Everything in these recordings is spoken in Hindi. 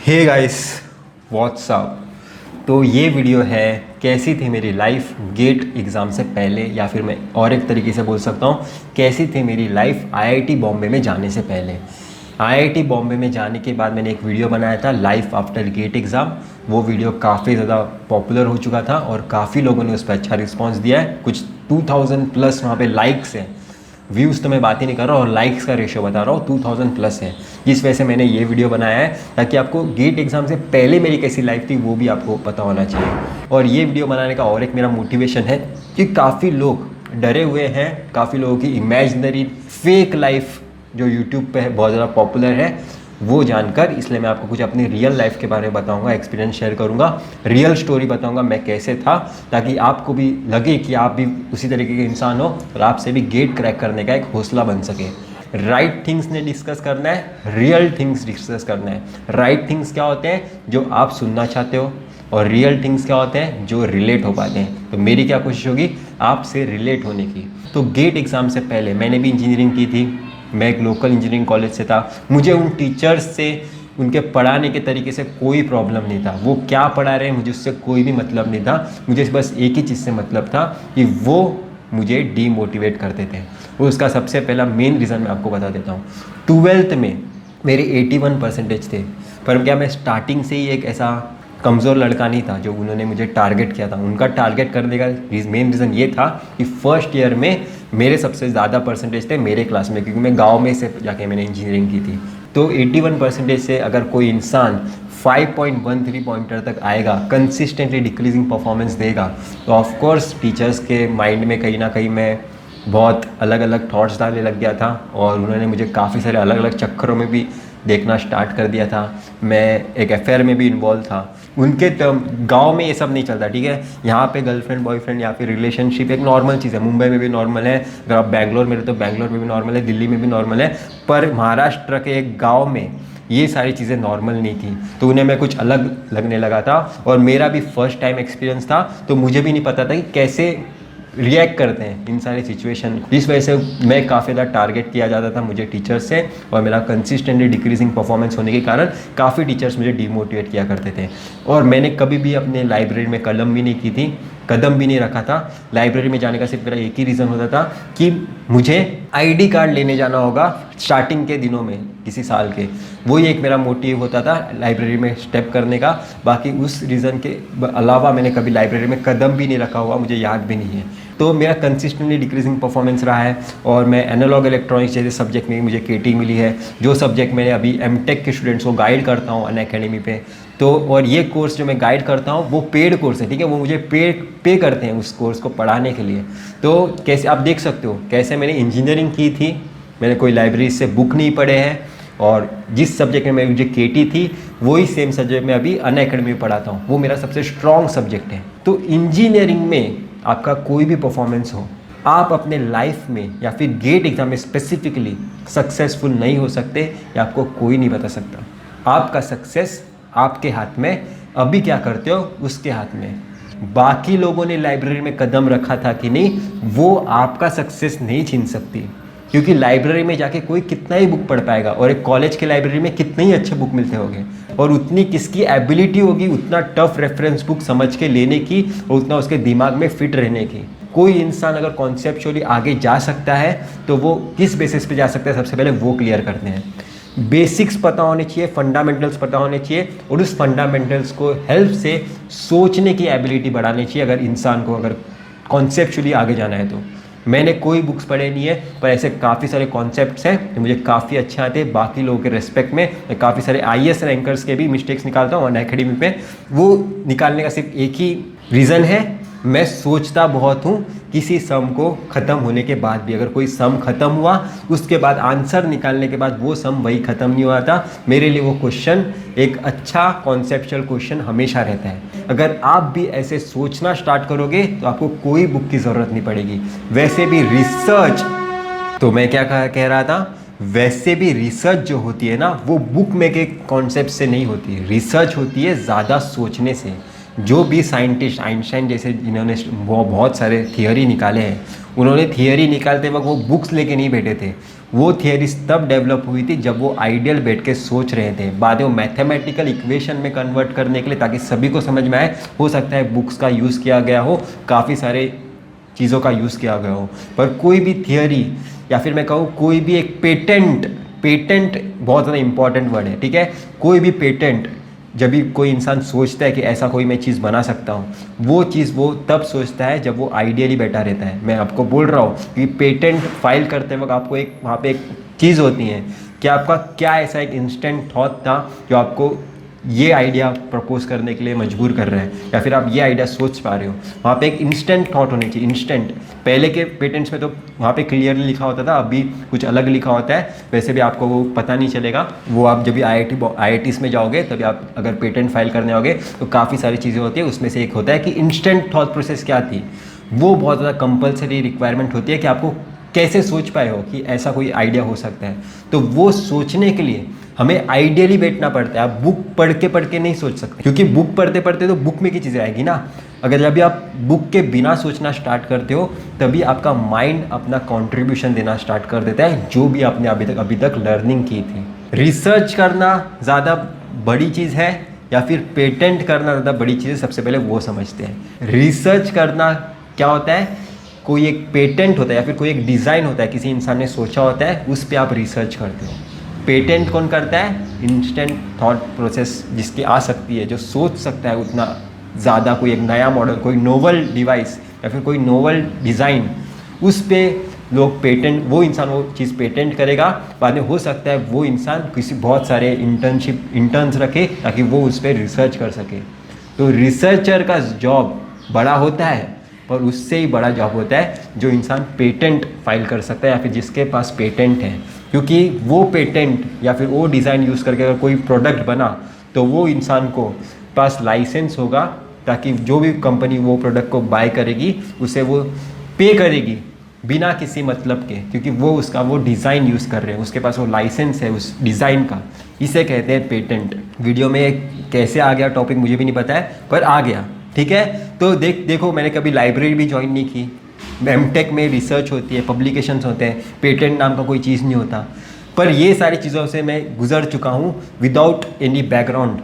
Hey guys, WhatsApp. तो ये वीडियो है कैसी थी मेरी लाइफ गेट एग्ज़ाम से पहले, या फिर मैं और एक तरीके से बोल सकता हूँ कैसी थी मेरी लाइफ आईआईटी बॉम्बे में जाने से पहले। आईआईटी बॉम्बे में जाने के बाद मैंने एक वीडियो बनाया था, लाइफ आफ्टर गेट एग्ज़ाम। वो वीडियो काफ़ी ज़्यादा पॉपुलर हो चुका था और काफ़ी लोगों ने उस पर अच्छा रिस्पॉन्स दिया है। कुछ 2000 प्लस वहाँ पे लाइक्स हैं। व्यूज़ तो मैं बात ही नहीं कर रहा, और लाइक्स का रेशियो बता रहा हूँ 2000 प्लस है। इस वजह से मैंने ये वीडियो बनाया है ताकि आपको गेट एग्ज़ाम से पहले मेरी कैसी लाइफ थी वो भी आपको पता होना चाहिए। और ये वीडियो बनाने का और एक मेरा मोटिवेशन है कि काफ़ी लोग डरे हुए हैं, काफ़ी लोगों की इमेजिनरी फेक लाइफ जो यूट्यूब पे है बहुत ज़्यादा पॉपुलर है वो जानकर, इसलिए मैं आपको कुछ अपनी रियल लाइफ के बारे में बताऊंगा, एक्सपीरियंस शेयर करूंगा, रियल स्टोरी बताऊंगा मैं कैसे था, ताकि आपको भी लगे कि आप भी उसी तरीके के इंसान हो और आपसे भी गेट क्रैक करने का एक हौसला बन सके। राइट थिंग्स ने डिस्कस करना है, रियल थिंग्स डिस्कस करना है। राइट थिंग्स क्या होते हैं? जो आप सुनना चाहते हो, और रियल थिंग्स क्या होते हैं? जो रिलेट हो पाते हैं। तो मेरी क्या कोशिश होगी आपसे रिलेट होने की। तो गेट एग्ज़ाम से पहले मैंने भी इंजीनियरिंग की थी, मैं एक लोकल इंजीनियरिंग कॉलेज से था। मुझे उन टीचर्स से, उनके पढ़ाने के तरीके से कोई प्रॉब्लम नहीं था। वो क्या पढ़ा रहे हैं मुझे उससे कोई भी मतलब नहीं था। मुझे बस एक ही चीज़ से मतलब था कि वो मुझे डीमोटिवेट करते थे। और उसका सबसे पहला मेन रीज़न मैं आपको बता देता हूँ। 12th में मेरे 81% थे, पर क्या मैं स्टार्टिंग से ही एक ऐसा कमज़ोर लड़का नहीं था जो उन्होंने मुझे टारगेट किया था। उनका टारगेट करने का मेन रीज़न ये था कि फर्स्ट ईयर में मेरे सबसे ज़्यादा परसेंटेज थे मेरे क्लास में, क्योंकि मैं गांव में से जाके मैंने इंजीनियरिंग की थी। तो 81% से अगर कोई इंसान 5.13 पॉइंटर तक आएगा, कंसिस्टेंटली डिक्रीजिंग परफॉर्मेंस देगा, तो ऑफकोर्स टीचर्स के माइंड में कहीं ना कहीं मैं बहुत अलग अलग थॉट्स डालने लग गया था, और उन्होंने मुझे काफ़ी सारे अलग अलग चक्करों में भी देखना स्टार्ट कर दिया था। मैं एक अफेयर में भी इन्वॉल्व था। उनके गांव में ये सब नहीं चलता, ठीक है। यहाँ पे गर्लफ्रेंड बॉयफ्रेंड या फिर रिलेशनशिप एक नॉर्मल चीज़ है। मुंबई में भी नॉर्मल है, अगर आप बैंगलोर में रहते तो बैंगलोर में भी नॉर्मल है, दिल्ली में भी नॉर्मल है। पर महाराष्ट्र के एक गाँव में ये सारी चीज़ें नॉर्मल नहीं थी, तो उन्हें मैं कुछ अलग लगने लगा था। और मेरा भी फर्स्ट टाइम एक्सपीरियंस था, तो मुझे भी नहीं पता था कि कैसे रिएक्ट करते हैं इन सारे सिचुएशन। इस वजह से मैं काफ़ी ज़्यादा टारगेट किया जाता था मुझे टीचर्स से, और मेरा कंसिस्टेंटली डिक्रीजिंग परफॉर्मेंस होने के कारण काफ़ी टीचर्स मुझे डीमोटिवेट किया करते थे। और मैंने कभी भी अपने लाइब्रेरी में कदम भी नहीं रखा था। लाइब्रेरी में जाने का सिर्फ मेरा एक ही रीज़न होता था कि मुझे आईडी कार्ड लेने जाना होगा स्टार्टिंग के दिनों में किसी साल के। वही एक मेरा मोटिव होता था लाइब्रेरी में स्टेप करने का। बाकी उस रीज़न के अलावा मैंने कभी लाइब्रेरी में कदम भी नहीं रखा हुआ, मुझे याद भी नहीं है। तो मेरा कंसिस्टेंटली डिक्रीजिंग परफॉर्मेंस रहा है। और मैं एनालॉग इलेक्ट्रॉनिक्स जैसे सब्जेक्ट में मुझे केटी मिली है, जो सब्जेक्ट मैंने अभी एमटेक के स्टूडेंट्स को गाइड करता हूँ अनअकैडमी पे। तो और ये कोर्स जो मैं गाइड करता हूँ वो पेड कोर्स है, ठीक है। वो मुझे पे करते हैं उस कोर्स को पढ़ाने के लिए। तो कैसे आप देख सकते हो कैसे मैंने इंजीनियरिंग की थी, मैंने कोई लाइब्रेरी से बुक नहीं पढ़े हैं, और जिस सब्जेक्ट में मुझे केटी थी वही सेम सब्जेक्ट में अभी अनअकैडमी में पढ़ाता हूँ। वो मेरा सबसे स्ट्रॉन्ग सब्जेक्ट है। तो इंजीनियरिंग में आपका कोई भी परफॉर्मेंस हो, आप अपने लाइफ में या फिर गेट एग्जाम में स्पेसिफिकली सक्सेसफुल नहीं हो सकते, या आपको कोई नहीं बता सकता। आपका सक्सेस आपके हाथ में, अभी क्या करते हो उसके हाथ में। बाकी लोगों ने लाइब्रेरी में कदम रखा था कि नहीं, वो आपका सक्सेस नहीं छीन सकती, क्योंकि लाइब्रेरी में जाके कोई कितना ही बुक पढ़ पाएगा, और एक कॉलेज के लाइब्रेरी में कितने ही अच्छे बुक मिलते होंगे, और उतनी किसकी एबिलिटी होगी उतना टफ रेफरेंस बुक समझ के लेने की, और उतना उसके दिमाग में फिट रहने की। कोई इंसान अगर कॉन्सेप्चुअली आगे जा सकता है तो वो किस बेसिस पे जा सकता है, सबसे पहले वो क्लियर करते हैं। बेसिक्स पता होने चाहिए, फंडामेंटल्स पता होने चाहिए, और उस फंडामेंटल्स को हेल्प से सोचने की एबिलिटी बढ़ानी चाहिए अगर इंसान को अगर कॉन्सेप्चुअली आगे जाना है तो। मैंने कोई बुक्स पढ़े नहीं है, पर ऐसे काफ़ी सारे कॉन्सेप्ट्स हैं जो मुझे काफ़ी अच्छे आते हैं। बाकी लोगों के रेस्पेक्ट में मैं काफ़ी सारे आईएएस रैंकर्स के भी मिस्टेक्स निकालता हूँ अनअकैडमी पे। वो निकालने का सिर्फ एक ही रीज़न है, मैं सोचता बहुत हूँ किसी सम को ख़त्म होने के बाद भी। अगर कोई सम ख़त्म हुआ उसके बाद आंसर निकालने के बाद वो सम वही ख़त्म नहीं हुआ था, मेरे लिए वो क्वेश्चन एक अच्छा कॉन्सेप्चुअल क्वेश्चन हमेशा रहता है। अगर आप भी ऐसे सोचना स्टार्ट करोगे तो आपको कोई बुक की ज़रूरत नहीं पड़ेगी। वैसे भी रिसर्च, तो मैं क्या कह रहा था, वैसे भी रिसर्च जो होती है ना वो बुक में के कॉन्सेप्ट से नहीं होती है, रिसर्च होती है ज़्यादा सोचने से। जो भी साइंटिस्ट आइंस्टाइन जैसे जिन्होंने बहुत सारे थियोरी निकाले हैं, उन्होंने थियोरी निकालते वक्त वो बुक्स लेके नहीं बैठे थे, वो थियरीज तब डेवलप हुई थी जब वो आइडियल बैठ के सोच रहे थे, बाद में वो मैथमेटिकल इक्वेशन में कन्वर्ट करने के लिए, ताकि सभी को समझ में आए। हो सकता है बुक्स का यूज़ किया गया हो, काफ़ी सारे चीज़ों का यूज़ किया गया हो, पर कोई भी थियरी या फिर मैं कहूँ कोई भी एक पेटेंट, पेटेंट बहुत ज़्यादा इंपॉर्टेंट वर्ड है, ठीक है। कोई भी पेटेंट जब भी कोई इंसान सोचता है कि ऐसा कोई मैं चीज़ बना सकता हूँ, वो चीज़ वो तब सोचता है जब वो आइडियली बैठा रहता है। मैं आपको बोल रहा हूँ कि पेटेंट फाइल करते वक्त आपको एक वहाँ पे एक चीज़ होती है कि आपका क्या ऐसा एक इंस्टेंट थॉट था जो आपको ये आइडिया प्रपोज करने के लिए मजबूर कर रहे हैं, या फिर आप ये आइडिया सोच पा रहे हो। वहाँ पे एक इंस्टेंट थॉट होनी चाहिए, इंस्टेंट। पहले के पेटेंट्स में तो वहाँ पे क्लियरली लिखा होता था, अभी कुछ अलग लिखा होता है। वैसे भी आपको वो पता नहीं चलेगा, वो आप जब भी IITs में जाओगे तभी आप अगर पेटेंट फाइल करने आओगे तो काफ़ी सारी चीज़ें होती है। उसमें से एक होता है कि इंस्टेंट थॉट प्रोसेस क्या थी। वो बहुत ज़्यादा कंपलसरी रिक्वायरमेंट होती है कि आपको कैसे सोच पाए हो कि ऐसा कोई आइडिया हो सकता है। तो वो सोचने के लिए हमें आइडियली बैठना पड़ता है। आप बुक पढ़ के नहीं सोच सकते, क्योंकि बुक पढ़ते पढ़ते तो बुक में की चीज़ें आएगी ना। अगर जब भी आप बुक के बिना सोचना स्टार्ट करते हो तभी आपका माइंड अपना कंट्रीब्यूशन देना स्टार्ट कर देता है, जो भी आपने अभी तक लर्निंग की थी। रिसर्च करना ज़्यादा बड़ी चीज़ है या फिर पेटेंट करना ज़्यादा बड़ी चीज़ है, सबसे पहले वो समझते हैं। रिसर्च करना क्या होता है, कोई एक पेटेंट होता है या फिर कोई एक डिज़ाइन होता है, किसी इंसान ने सोचा होता है, उस पर आप रिसर्च करते हो। पेटेंट कौन करता है, इंस्टेंट थॉट प्रोसेस जिसकी आ सकती है, जो सोच सकता है उतना ज़्यादा, कोई एक नया मॉडल, कोई नोवल डिवाइस या फिर कोई नोवल डिज़ाइन, उस पर लोग पेटेंट, वो इंसान वो चीज़ पेटेंट करेगा। बाद में हो सकता है वो इंसान किसी बहुत सारे इंटर्न्स रखे ताकि वो उस पर रिसर्च कर सके। तो रिसर्चर का जॉब बड़ा होता है, पर उससे ही बड़ा जॉब होता है जो इंसान पेटेंट फाइल कर सकता है या फिर जिसके पास पेटेंट है। क्योंकि वो पेटेंट या फिर वो डिज़ाइन यूज़ करके अगर कोई प्रोडक्ट बना तो वो इंसान को पास लाइसेंस होगा, ताकि जो भी कंपनी वो प्रोडक्ट को बाय करेगी उसे वो पे करेगी बिना किसी मतलब के, क्योंकि वो उसका वो डिज़ाइन यूज़ कर रहे हैं, उसके पास वो लाइसेंस है उस डिज़ाइन का। इसे कहते हैं पेटेंट। वीडियो में कैसे आ गया टॉपिक मुझे भी नहीं पता है, पर आ गया, ठीक है। तो देखो मैंने कभी लाइब्रेरी भी ज्वाइन नहीं की। एमटेक में रिसर्च होती है, पब्लिकेशंस होते हैं, पेटेंट नाम का कोई चीज़ नहीं होता। पर ये सारी चीज़ों से मैं गुजर चुका हूँ विदाउट एनी बैकग्राउंड,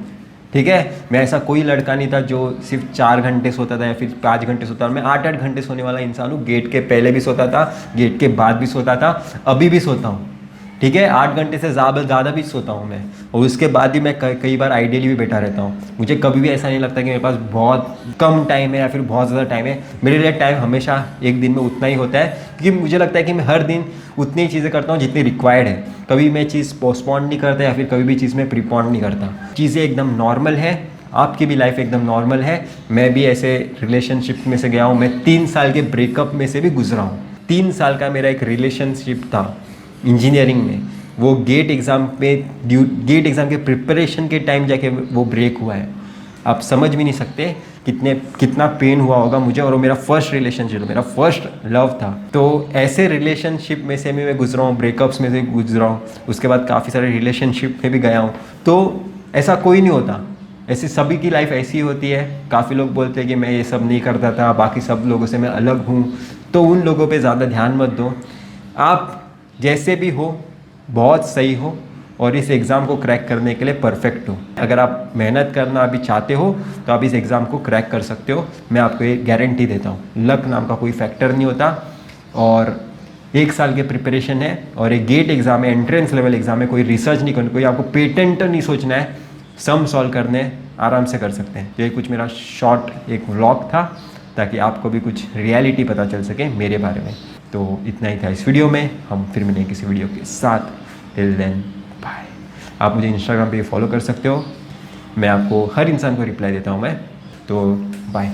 ठीक है। मैं ऐसा कोई लड़का नहीं था जो सिर्फ 4 घंटे सोता था या फिर 5 घंटे सोता था। मैं 8-8 घंटे सोने वाला इंसान हूँ। गेट के पहले भी सोता था, गेट के बाद भी सोता था, अभी भी सोता हूँ, ठीक है। 8 घंटे से ज़्यादा भी सोता हूँ मैं, और उसके बाद भी मैं कई बार आइडियली भी बैठा रहता हूँ। मुझे कभी भी ऐसा नहीं लगता कि मेरे पास बहुत कम टाइम है या फिर बहुत ज़्यादा टाइम है। मेरे लिए टाइम हमेशा एक दिन में उतना ही होता है, क्योंकि मुझे लगता है कि मैं हर दिन उतनी ही चीज़ें करता हूँ जितनी रिक्वायर्ड है। कभी मैं चीज़ पोस्टपोन नहीं करता या फिर कभी भी चीज़ में प्रीपोन नहीं करता। चीज़ें एकदम नॉर्मल है, आपकी भी लाइफ एकदम नॉर्मल है। मैं भी ऐसे रिलेशनशिप में से गया हूँ। मैं 3 साल के ब्रेकअप में से भी गुजरा हूँ। 3 साल का मेरा एक रिलेशनशिप था इंजीनियरिंग में। वो गेट एग्ज़ाम के प्रिपरेशन के टाइम जाके वो ब्रेक हुआ है। आप समझ भी नहीं सकते कितना पेन हुआ होगा मुझे। और वो मेरा फर्स्ट रिलेशनशिप, मेरा फर्स्ट लव था। तो ऐसे रिलेशनशिप में से मैं गुजरा हूँ, ब्रेकअप्स में से गुजरा हूँ, उसके बाद काफ़ी सारे रिलेशनशिप में भी गया हूँ। तो ऐसा कोई नहीं होता, ऐसी सभी की लाइफ ऐसी होती है। काफ़ी लोग बोलते हैं कि मैं ये सब नहीं करता था, बाकी सब लोगों से मैं अलग हूँ। तो उन लोगों पे ज़्यादा ध्यान मत दो। आप जैसे भी हो बहुत सही हो और इस एग्ज़ाम को क्रैक करने के लिए परफेक्ट हो। अगर आप मेहनत करना अभी चाहते हो तो आप इस एग्ज़ाम को क्रैक कर सकते हो। मैं आपको ये गारंटी देता हूँ। लक नाम का कोई फैक्टर नहीं होता। और 1 साल के प्रिपरेशन है और एक गेट एग्ज़ाम है, एंट्रेंस लेवल एग्ज़ाम है। कोई रिसर्च नहीं करनी, कोई आपको पेटेंट नहीं सोचना है, सम सॉल्व करने आराम से कर सकते हैं। तो ये कुछ मेरा शॉर्ट एक व्लॉग था ताकि आपको भी कुछ रियलिटी पता चल सके मेरे बारे में। तो इतना ही था इस वीडियो में। हम फिर मिलेंगे किसी वीडियो के साथ। Till then bye. आप मुझे इंस्टाग्राम पे फॉलो कर सकते हो। मैं आपको हर इंसान को रिप्लाई देता हूँ मैं। तो बाय।